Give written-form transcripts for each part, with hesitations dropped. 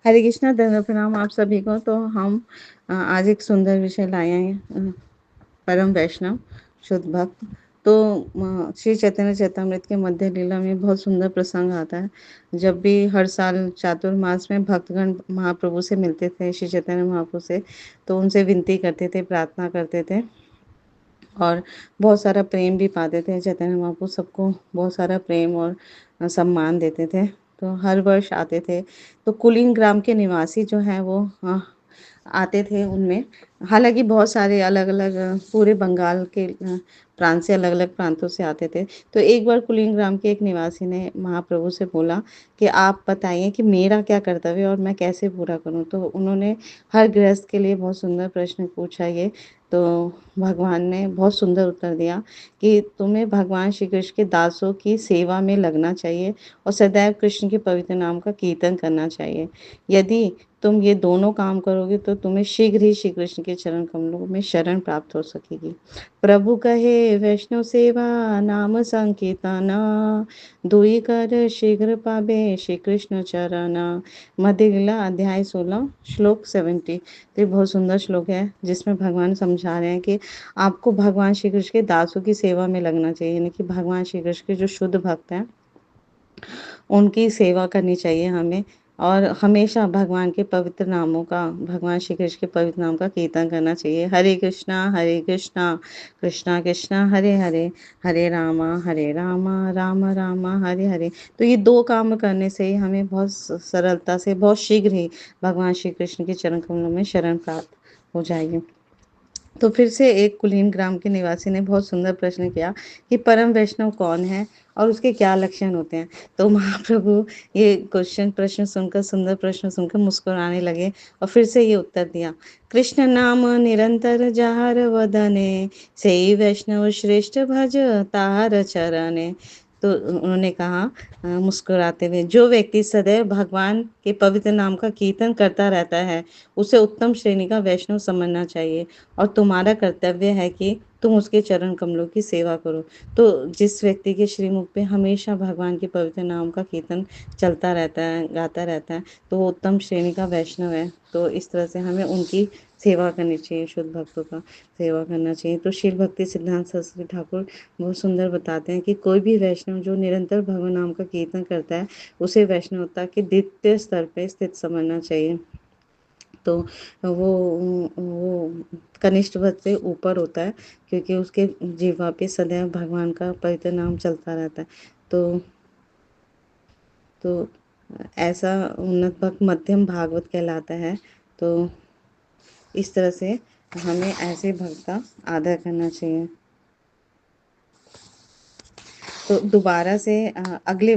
हरे कृष्णा दंड प्रणाम आप सभी को। तो हम आज एक सुंदर विषय लाए हैं, परम वैष्णव शुद्ध भक्त। तो श्री चैतन्य चैतामृत के मध्य लीला में बहुत सुंदर प्रसंग आता है। जब भी हर साल चातुर्मास में भक्तगण महाप्रभु से मिलते थे, श्री चैतन्य महाप्रभु से, तो उनसे विनती करते थे, प्रार्थना करते थे और बहुत सारा प्रेम भी पाते थे। चैतन्य महाप्रभु सबको बहुत सारा प्रेम और सम्मान देते थे। तो हर वर्ष आते थे। तो कुलीन ग्राम के निवासी जो हैं वो आते थे उनमें। हालांकि बहुत सारे अलग अलग पूरे बंगाल के प्रांत से, अलग अलग प्रांतों से आते थे। तो एक बार कुलीन ग्राम के एक निवासी ने महाप्रभु से बोला कि आप बताइए कि मेरा क्या कर्तव्य है और मैं कैसे पूरा करूं। तो उन्होंने हर गृहस्थ के लिए बहुत सुंदर प्रश्न पूछा ये। तो भगवान ने बहुत सुंदर उत्तर दिया कि तुम्हें भगवान श्री कृष्ण के दासों की सेवा में लगना चाहिए और सदैव कृष्ण के पवित्र नाम का कीर्तन करना चाहिए। यदि तुम ये दोनों काम करोगे तो तुम्हें शीघ्र ही श्री कृष्ण के चरण कमलों में शरण प्राप्त हो सकेगी। प्रभु कहे वैष्णव सेवा नाम संकीर्तना, दुई कर शीघ्र पावे श्री कृष्ण चरण। मध्य लीला अध्याय 16 श्लोक 70। तो ये बहुत सुंदर श्लोक है जिसमें भगवान समझा रहे हैं कि आपको भगवान श्री कृष्ण के दासों की सेवा में लगना चाहिए, यानी कि भगवान श्री कृष्ण के जो शुद्ध भक्त हैं उनकी सेवा करनी चाहिए हमें। और हमेशा भगवान के पवित्र नामों का, भगवान श्री कृष्ण के पवित्र नाम का कीर्तन करना चाहिए। हरे कृष्णा कृष्णा कृष्णा हरे हरे, हरे रामा राम रामा हरे हरे। तो ये दो काम करने से ही हमें बहुत सरलता से, बहुत शीघ्र ही भगवान श्री कृष्ण के चरण कमलों में शरण प्राप्त हो जाएगी। तो फिर से एक कुलीन ग्राम के निवासी ने बहुत सुंदर प्रश्न किया कि परम वैष्णव कौन है और उसके क्या लक्षण होते हैं। तो महाप्रभु ये प्रश्न सुनकर, सुंदर प्रश्न सुनकर मुस्कुराने लगे और फिर से ये उत्तर दिया, कृष्ण नाम निरंतर जहार वदने, से वैष्णव श्रेष्ठ भज तार चरणे। तो उन्होंने कहा मुस्कुराते हुए, जो व्यक्ति सदैव भगवान के पवित्र नाम का कीर्तन करता रहता है उसे उत्तम श्रेणी का वैष्णव समझना चाहिए और तुम्हारा कर्तव्य है कि तुम उसके चरण कमलों की सेवा करो। तो जिस व्यक्ति के श्रीमुख पे हमेशा भगवान के पवित्र नाम का कीर्तन चलता रहता है, गाता रहता है, तो वो उत्तम श्रेणी का वैष्णव है। तो इस तरह से हमें उनकी सेवा करनी चाहिए, शुद्ध भक्तों का सेवा करना चाहिए। तो शील भक्ति सिद्धांत सरस्वती ठाकुर बहुत सुंदर बताते हैं कि कोई भी वैष्णव जो निरंतर भगवान नाम का कीर्तन करता है उसे वैष्णवता के द्वितीय स्तर पर स्थित समझना चाहिए। तो वो कनिष्ठ भक्त से ऊपर होता है क्योंकि उसके जीवा पे सदैव भगवान का पवित्र नाम चलता रहता है। तो ऐसा उन्नत भक्त मध्यम भागवत कहलाता है। तो इस तरह से हमें ऐसे भक्त का आदर करना चाहिए। तो दोबारा से अगले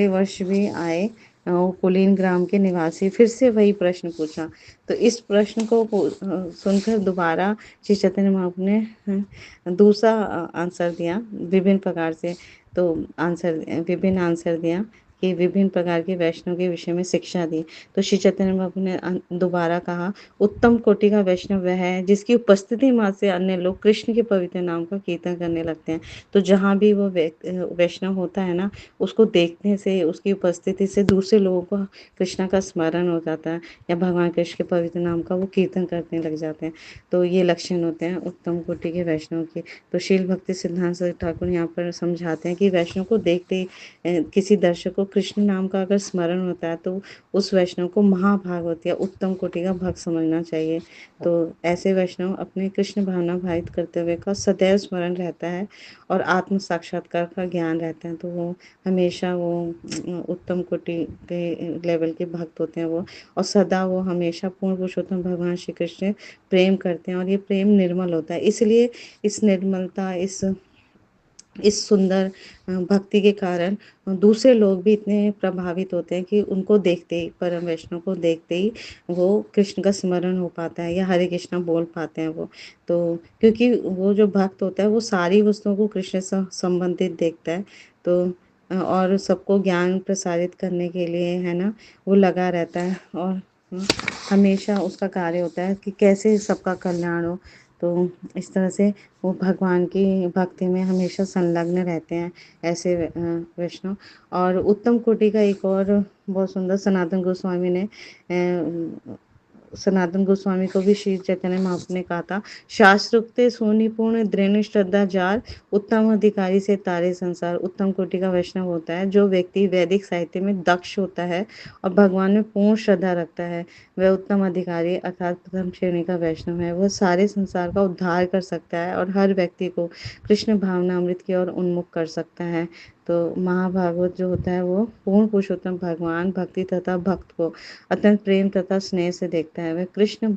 वर्ष भी आए कुलीन ग्राम के निवासी, फिर से वही प्रश्न पूछा। तो इस प्रश्न को सुनकर दोबारा श्री चैतन्य महाप्रभु ने दूसरा आंसर दिया विभिन्न प्रकार से। तो विभिन्न आंसर दिया कि विभिन्न प्रकार के वैष्णव के विषय में शिक्षा दी। तो श्री चैतन्य महाप्रभु ने दोबारा कहा, उत्तम कोटि का वैष्णव वह है जिसकी उपस्थिति मात्र से अन्य लोग कृष्ण के पवित्र नाम का कीर्तन करने लगते हैं। तो जहाँ भी वो वैष्णव होता है ना, उसको देखने से, उसकी उपस्थिति से दूसरे लोगों को कृष्णा का स्मरण हो जाता है या भगवान कृष्ण के पवित्र नाम का वो कीर्तन करने लग जाते हैं। तो ये लक्षण होते हैं उत्तम कोटि के वैष्णव के। तो शील भक्ति सिद्धांत सरस्वती ठाकुर यहाँ पर समझाते हैं कि वैष्णव को देखते ही किसी दर्शक को कृष्ण नाम का अगर स्मरण होता है तो उस वैष्णव को महाभागवत या उत्तम कोटि का भक्त समझना चाहिए। तो ऐसे वैष्णव अपने कृष्ण भावना भावित कर्तव्य का सदैव स्मरण रहता है और आत्म साक्षात्कार का ज्ञान रहता है। तो वो हमेशा वो उत्तम कोटि के लेवल के भक्त होते हैं वो, और सदा वो हमेशा पूर्ण पुरुषोत्तम भगवान श्री कृष्ण प्रेम करते हैं और ये प्रेम निर्मल होता है। इसलिए इस निर्मलता, इस सुंदर भक्ति के कारण दूसरे लोग भी इतने प्रभावित होते हैं कि उनको देखते ही, परम वैष्णव को देखते ही वो कृष्ण का स्मरण हो पाता है या हरे कृष्णा बोल पाते हैं वो। तो क्योंकि वो जो भक्त होता है वो सारी वस्तुओं को कृष्ण से संबंधित देखता है। तो और सबको ज्ञान प्रसारित करने के लिए, है ना, वो लगा रहता है और हमेशा उसका कार्य होता है कि कैसे सबका कल्याण हो। तो इस तरह से वो भगवान की भक्ति में हमेशा संलग्न रहते हैं, ऐसे वैष्णव। और उत्तम कोटि का एक और बहुत सुंदर सनातन गोस्वामी को भी श्री चैतन्य महाप्रभु ने कहा था, शास्त्रोक्ते सुनिपुण दृढ़ श्रद्धा जार, उत्तम अधिकारी से तारे संसार। उत्तम कोटि का वैष्णव होता है जो व्यक्ति वैदिक साहित्य में दक्ष होता है और भगवान में पूर्ण श्रद्धा रखता है, वह उत्तम अधिकारी अर्थात प्रथम श्रेणी का वैष्णव है। वह सारे संसार का उद्धार कर सकता है और हर व्यक्ति को कृष्ण भावना अमृत की ओर उन्मुख कर सकता है। तो महाभागवत जो होता है वो पूर्ण पुरुषोत्तम भगवान भक्ति तथा भक्त को अत्यंत प्रेम तथा स्नेह से देखता है। वह कृष्ण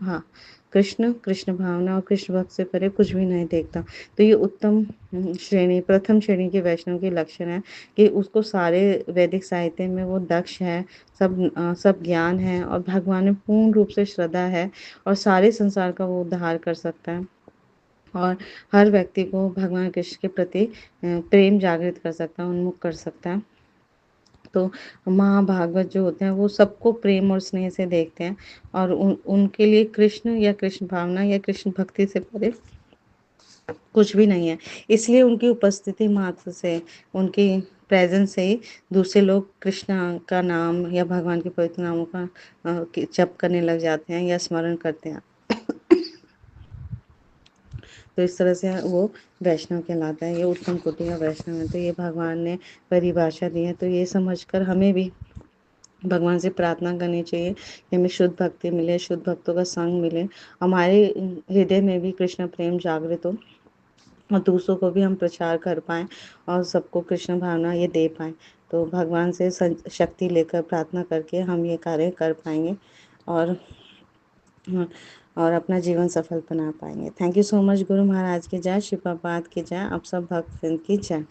भावना और कृष्ण भक्त से परे कुछ भी नहीं देखता। तो ये उत्तम प्रथम श्रेणी के वैष्णव के लक्षण है कि उसको सारे वैदिक साहित्य में वो दक्ष है, सब ज्ञान है और भगवान में पूर्ण रूप से श्रद्धा है और सारे संसार का वो उद्धार कर सकता है और हर व्यक्ति को भगवान कृष्ण के प्रति प्रेम जागृत कर सकता है, उन्मुख कर सकता है। तो महाभागवत जो होते हैं वो सबको प्रेम और स्नेह से देखते हैं और उनके लिए कृष्ण या कृष्ण भावना या कृष्ण भक्ति से परे कुछ भी नहीं है। इसलिए उनकी उपस्थिति मात्र से, उनकी प्रेजेंस से ही दूसरे लोग कृष्ण का नाम या भगवान के पवित्र नामों का जप करने लग जाते हैं या स्मरण करते हैं। तो इस तरह से वो वैष्णव कहलाता है, ये उत्तम कोटि का वैष्णव है। तो ये भगवान ने परिभाषा दी है। तो ये समझकर हमें भी भगवान से प्रार्थना करनी चाहिए कि हमें शुद्ध भक्ति मिले, शुद्ध भक्तों का संग मिले, हमारे हृदय में भी कृष्ण प्रेम जागृत हो और दूसरों को भी हम प्रचार कर पाएँ और सबको कृष्ण भावना ये दे पाएँ। तो भगवान से शक्ति लेकर प्रार्थना करके हम ये कार्य कर पाएँगे और और अपना जीवन सफल बना पाएँगे। Thank you so much. Guru Maharaj की जय, श्री प्रभुपाद की जय, आप सब भक्त की जय।